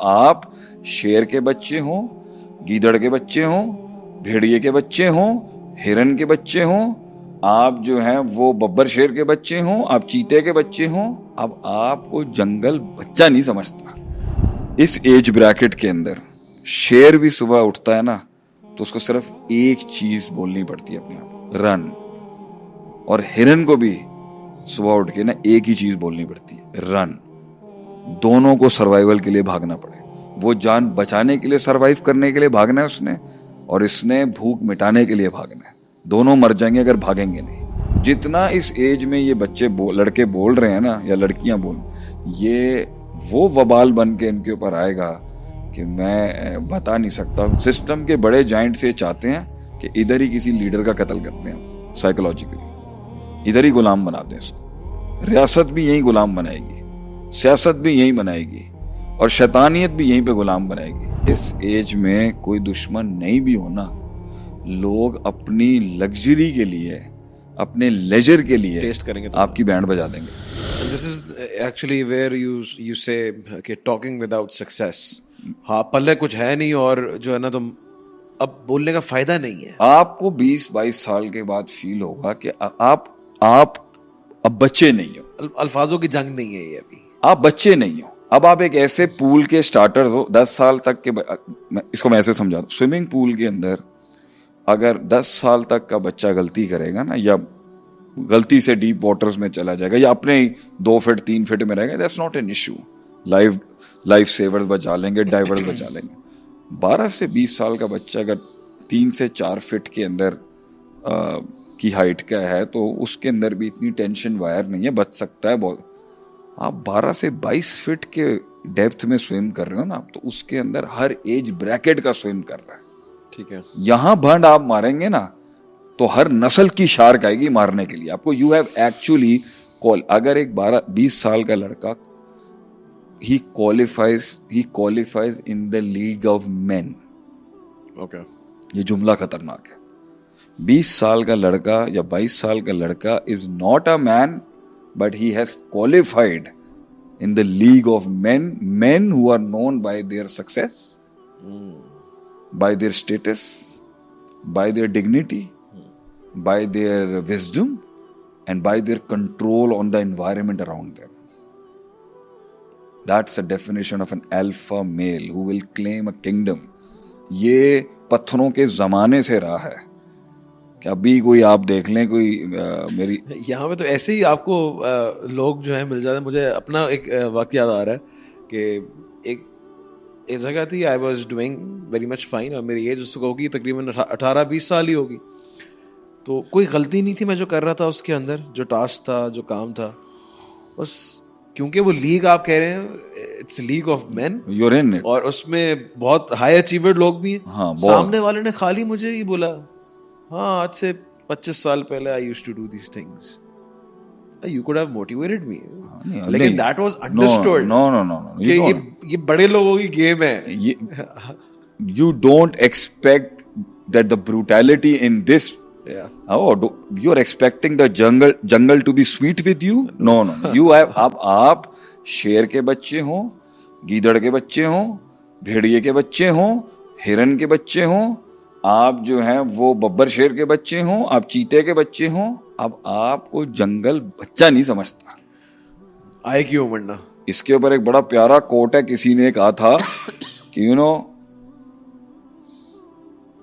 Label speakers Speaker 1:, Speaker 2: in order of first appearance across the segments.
Speaker 1: आप शेर के बच्चे हों, गीदड़ के बच्चे हों, भेड़िए के बच्चे हों, हिरन के बच्चे हों, आप जो हैं वो बब्बर शेर के बच्चे हों, आप चीते के बच्चे हों, अब आपको जंगल बच्चा नहीं समझता। इस एज ब्रैकेट के अंदर शेर भी सुबह उठता है ना तो उसको सिर्फ एक चीज बोलनी पड़ती है अपने आप को, रन। और हिरन को भी सुबह उठ के ना एक ही चीज बोलनी पड़ती है, रन। दोनों को सर्वाइवल के लिए भागना पड़े। वो जान बचाने के लिए, सर्वाइव करने के लिए भागना है उसने, और इसने भूख मिटाने के लिए भागना है। दोनों मर जाएंगे अगर भागेंगे नहीं। जितना इस एज में ये बच्चे लड़के बोल रहे हैं ना, या लड़कियां बोल, ये वो वबाल बन के इनके ऊपर आएगा कि मैं बता नहीं सकता। सिस्टम के बड़े जाइंट से चाहते हैं कि इधर ही किसी लीडर का कत्ल करते हैं, साइकोलॉजिकली इधर ही गुलाम बनाते हैं इसको। रियासत भी यही गुलाम बनाएगी, सियासत भी यही बनाएगी, और शैतानियत भी यहीं पे गुलाम बनाएगी। इस एज में कोई दुश्मन नहीं भी होना, लोग अपनी लग्जरी के लिए, अपने लेजर के लिए
Speaker 2: टेस्ट करेंगे तो
Speaker 1: आपकी बैंड बजा देंगे।
Speaker 2: This is actually where you say कि टॉकिंग विदाउट सक्सेस, हाँ पल्ले कुछ है नहीं, और जो है ना तुम अब बोलने का फायदा नहीं है।
Speaker 1: आपको 20-22 साल के बाद फील होगा कि आप अब बच्चे नहीं हो।
Speaker 2: अल्फाजों की जंग नहीं है ये अभी,
Speaker 1: आप बच्चे नहीं हो। अब आप एक ऐसे पूल के स्टार्टर हो 10 साल तक के, इसको मैं ऐसे समझा दूं, स्विमिंग पूल के अंदर अगर 10 साल तक का बच्चा गलती करेगा ना, या गलती से डीप वाटर्स में चला जाएगा, या अपने ही 2 फीट 3 फीट में रहेगा, that's not an issue. Life savers बचा लेंगे, डाइवर्स बचा लेंगे। 12 से 20 साल का बच्चा अगर 3 से 4 फीट के अंदर की हाइट का है तो उसके अंदर भी इतनी टेंशन वायर नहीं है, बच सकता है बहुत। आप 12 से 22 फीट के डेप्थ में स्विम कर रहे हो ना, तो उसके अंदर हर एज ब्रैकेट का स्विम कर रहा है।
Speaker 2: ठीक है,
Speaker 1: यहां भंड आप मारेंगे ना तो हर नस्ल की शार्क आएगी मारने के लिए आपको। यू हैव एक्चुअली कॉल, अगर एक 12-20 साल का लड़का he qualifies in the league of men.
Speaker 2: Okay,
Speaker 1: ये जुमला खतरनाक है। 20 साल का लड़का या 22 साल का लड़का is not a man, but he has qualified in the league of men who are known by their success, by their status, by their dignity, by their wisdom, and by their control on the environment around them. That's a definition of an alpha male who will claim a kingdom. ये पत्थरों के जमाने से रहा है कि अभी कोई आप देख लें, कोई मेरी
Speaker 2: यहाँ पे तो ऐसे ही आपको लोग जो है मिल जाते हैं। मुझे अपना एक वक्त याद आ रहा है कि एक जगह थी, I was doing very much fine, और मेरी एज उसको होगी तकरीबन 18-20 साल ही होगी। तो कोई गलती नहीं थी मैं जो कर रहा था उसके अंदर, जो टास्क था, जो काम था, बस क्योंकि वो लीग आप कह रहे हैं, it's league of main,
Speaker 1: you're in it.
Speaker 2: और उसमें बहुत हाई अचीवर्ड लोग भी हैं।
Speaker 1: हाँ,
Speaker 2: सामने वाले ने खाली मुझे ही बोला, हाँ आज से 25 साल पहले I used to do these things, you could have motivated me, लेकिन दैट वाज अंडरस्टूड।
Speaker 1: नो
Speaker 2: कि ये बड़े लोगों की गेम है।
Speaker 1: you don't expect that the brutality in this. You're expecting the jungle to be sweet with you? No. You have, आप शेर के बच्चे हों, गीदड़ के बच्चे हों, भेड़िए के बच्चे हों, हिरन के बच्चे हों, आप जो हैं वो बब्बर शेर के बच्चे हों, आप चीते के बच्चे हों, अब आपको जंगल बच्चा नहीं समझता।
Speaker 2: आए क्यों मरना।
Speaker 1: इसके ऊपर एक बड़ा प्यारा कोट है, किसी ने कहा था कि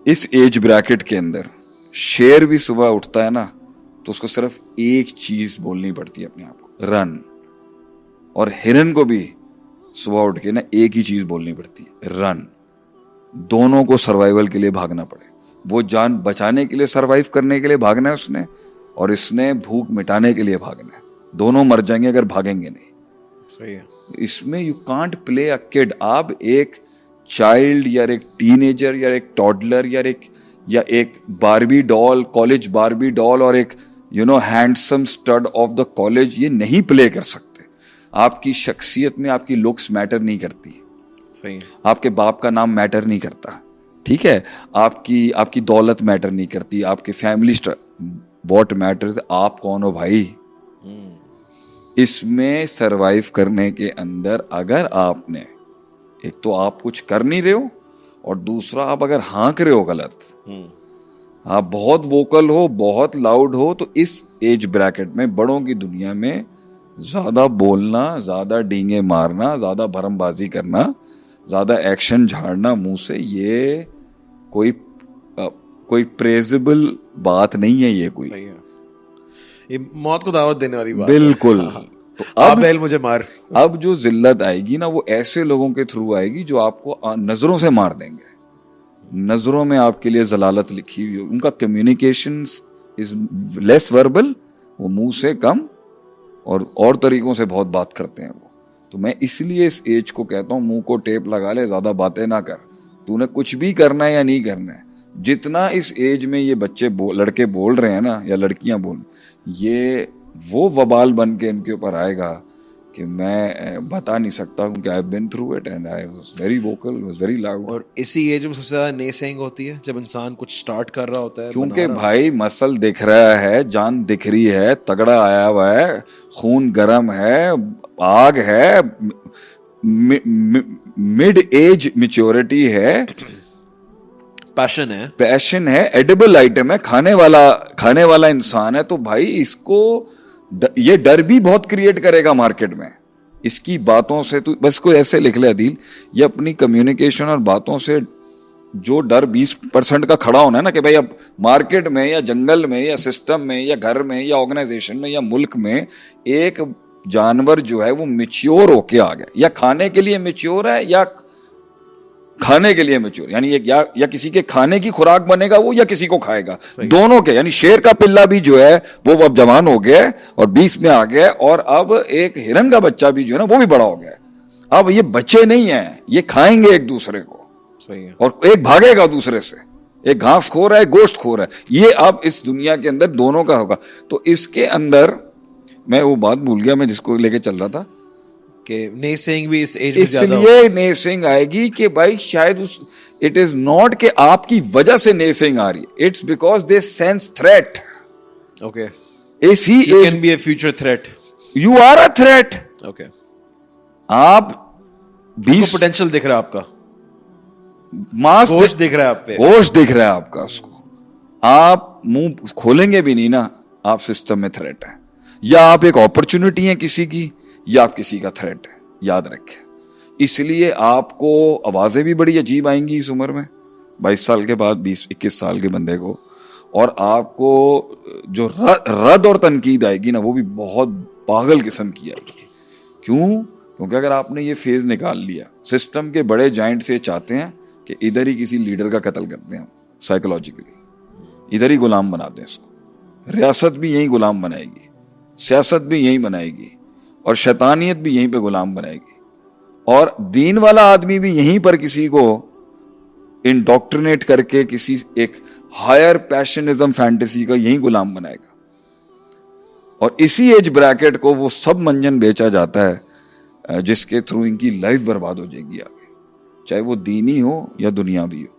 Speaker 1: इस एज ब्रैकेट के अंदर शेर भी सुबह उठता है ना तो उसको सिर्फ एक चीज बोलनी पड़ती है अपने आप को, रन। और हिरन को भी सुबह उठ के ना एक ही चीज बोलनी पड़ती है, रन। दोनों को सर्वाइवल के लिए भागना पड़े। वो जान बचाने के लिए, सर्वाइव करने के लिए भागना है उसने, और इसने भूख मिटाने के लिए भागना है। दोनों मर जाएंगे अगर भागेंगे नहीं।
Speaker 2: सही है।
Speaker 1: इसमें you can't play a kid. आप एक चाइल्ड या एक टीनेजर या एक टॉडलर या एक Barbie doll, college Barbie doll, और एक handsome stud of the college, ये नहीं प्ले कर सकते। आपकी शख्सियत में आपकी लुक्स मैटर नहीं करती।
Speaker 2: सही।
Speaker 1: आपके बाप का नाम मैटर नहीं करता, ठीक है, आपकी दौलत मैटर नहीं करती, आपके फैमिली व्हाट मैटर्स, आप कौन हो भाई। इसमें सरवाइव करने के अंदर अगर आपने एक तो आप कुछ कर नहीं रहे हो, और दूसरा आप अगर हाँक रहे हो गलत, आप बहुत वोकल हो, बहुत लाउड हो, तो इस एज ब्रैकेट में, बड़ों की दुनिया में, ज्यादा बोलना, ज्यादा डींगे मारना, ज्यादा भरमबाजी करना, ज्यादा एक्शन झाड़ना मुंह से, ये कोई प्रेजेबल बात नहीं है। ये कोई
Speaker 2: सही है, ये मौत को दावत देने वाली बात
Speaker 1: बिल्कुल
Speaker 2: है।
Speaker 1: तो
Speaker 2: अब बैल मुझे मार।
Speaker 1: अब जो जिल्लत आएगी ना, वो ऐसे लोगों के थ्रू आएगी जो आपको नजरों से मार देंगे। नजरों में आपके लिए जलालत लिखी हुई हो, उनका कम्युनिकेशन इज लेस वर्बल, वो मुंह से कम और तरीकों से बहुत बात करते हैं वो। तो मैं इसलिए इस एज को कहता हूं, मुंह को टेप लगा ले, ज्यादा बातें ना कर, तूने कुछ भी करना है या नहीं करना है। जितना इस एज में ये बच्चे लड़के बोल रहे हैं ना, या लड़कियां बोल, ये वो वबाल बन के इनके ऊपर आएगा कि मैं बता नहीं सकता, क्योंकि I have been through it and I was very vocal, was very loud.
Speaker 2: और इसी एज में सबसे ज्यादा नेसेइंग होती है, जब इंसान कुछ स्टार्ट कर रहा होता है,
Speaker 1: क्योंकि भाई मसल दिख रहा है, जान दिख रही है, तगड़ा आया हुआ है, खून गर्म है, आग है, मिड एज मैच्योरिटी है, पैशन है, एडिबल आइटम है, खाने वाला इंसान है। तो भाई इसको ये डर भी बहुत क्रिएट करेगा मार्केट में इसकी बातों से। तो बस को ऐसे लिख ले अदील, ये अपनी कम्युनिकेशन और बातों से जो डर 20% का खड़ा होना है ना, कि भाई अब मार्केट में या जंगल में या सिस्टम में या घर में या ऑर्गेनाइजेशन में या मुल्क में एक जानवर जो है वो मैच्योर होके आ गया, या खाने के लिए मैच्योर है या खाने के लिए मैच्योर, यानी या किसी के खाने की खुराक बनेगा वो, या किसी को खाएगा, दोनों के। यानी शेर का पिल्ला भी जो है वो अब जवान हो गया और 20 में आ गया, और अब एक हिरन का बच्चा भी जो है ना वो भी बड़ा हो गया। अब ये बच्चे नहीं है, ये खाएंगे एक दूसरे को।
Speaker 2: सही है।
Speaker 1: और एक भागेगा दूसरे से, एक घास खो रहा है, गोश्त खो रहा है। ये अब इस दुनिया के अंदर दोनों का होगा। तो इसके अंदर मैं वो बात भूल गया मैं जिसको लेके चल रहा था,
Speaker 2: कि नेसेइंग भी इस एज में ज्यादा
Speaker 1: इसलिए नेसेइंग आएगी कि भाई शायद इट इज नॉट कि आपकी वजह से नेसेइंग आ रही है, it's because they sense threat.
Speaker 2: Okay,
Speaker 1: easy
Speaker 2: you can be a future threat,
Speaker 1: you are a threat.
Speaker 2: Okay,
Speaker 1: आप 20
Speaker 2: पोटेंशियल दिख रहा है आपका,
Speaker 1: मास
Speaker 2: गोश्त दिख रहा है आप पे,
Speaker 1: गोश्त दिख रहा है आपका, उसको आप मुंह खोलेंगे भी नहीं ना, आप सिस्टम में थ्रेट है। या आप एक अपॉर्चुनिटी है किसी की, या आप किसी का थ्रेट है, याद रखें। इसलिए आपको आवाजें भी बड़ी अजीब आएंगी इस उम्र में, 22 साल के बाद, 20-21 साल के बंदे को। और आपको जो रद और तनकीद आएगी ना, वो भी बहुत पागल किस्म की आएगी। क्यों? क्योंकि अगर आपने ये फेज निकाल लिया, सिस्टम के बड़े जाइंट से चाहते हैं कि इधर ही किसी लीडर का कत्ल करते हैं, साइकोलॉजिकली इधर ही गुलाम बनाते हैं इसको। रियासत भी यही गुलाम बनाएगी, सियासत भी यही बनाएगी, और शैतानियत भी यहीं पे गुलाम बनाएगी, और दीन वाला आदमी भी यहीं पर किसी को इंडोक्ट्रिनेट करके किसी एक हायर पैशनिज्म फैंटेसी का यहीं गुलाम बनाएगा। और इसी एज ब्रैकेट को वो सब मंजन बेचा जाता है जिसके थ्रू इनकी लाइफ बर्बाद हो जाएगी आगे, चाहे वो दीनी हो या दुनियावी हो।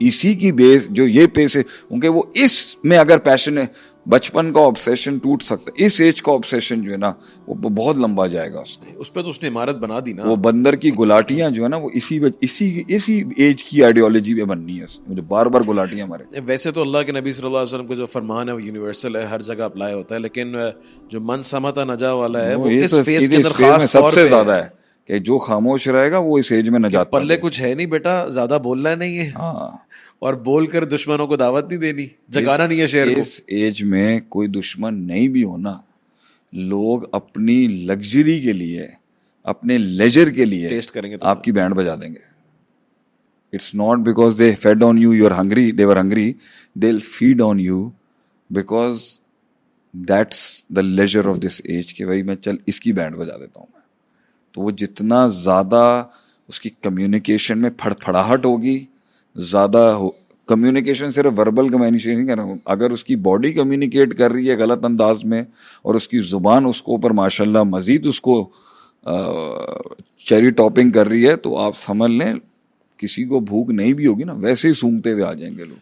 Speaker 1: इसी की बेस जो ये पेश है, क्योंकि वो इसमें अगर पैशन है, बचपन का ऑब्सेशन टूट सकता है, इस एज का ऑब्सेशन जो है ना वो बहुत लंबा जाएगा उसको।
Speaker 2: उस पर तो उसने इमारत बना दी ना।
Speaker 1: वो बंदर की गुलाटियां जो है ना वो इसी एज की आइडियोलॉजी में बननी है, मुझे बार बार गुलाटियां मारे।
Speaker 2: वैसे तो अल्लाह के नबी सल्लल्लाहु अलैहि वसल्लम का जो फरमान है वो यूनिवर्सल है, हर जगह अप्लाई होता है, लेकिन जो मन समता नजा वाला है वो इस फेज के अंदर खास तौर पे
Speaker 1: सबसे ज्यादा है कि जो खामोश रहेगा वो इस एज में नजात
Speaker 2: पल्ले कुछ है नहीं बेटा, ज्यादा बोलना नहीं है,
Speaker 1: हाँ,
Speaker 2: और बोलकर दुश्मनों को दावत नहीं देनी, जगाना नहीं है शेर को।
Speaker 1: इस एज में कोई दुश्मन नहीं भी होना, लोग अपनी लग्जरी के लिए, अपने लेजर के लिए
Speaker 2: टेस्ट करेंगे तो
Speaker 1: आपकी बैंड बजा देंगे। It's not because they fed on you, you are hungry, they were hungry, they will feed on you because that's the ledger of this age कि भाई मैं चल इसकी बैंड बजा देता हूँ मैं। तो वो जितना ज्यादा उसकी कम्युनिकेशन में फड़फड़ाहट होगी, ज्यादा कम्युनिकेशन सिर्फ वर्बल कम्युनिकेशन नहीं कर रहा हूँ, अगर उसकी बॉडी कम्युनिकेट कर रही है गलत अंदाज में और उसकी जुबान उसको ऊपर माशाल्लाह मजीद उसको चेरी टॉपिंग कर रही है, तो आप समझ लें किसी को भूख नहीं भी होगी ना, वैसे ही सूंघते हुए आ जाएंगे लोग।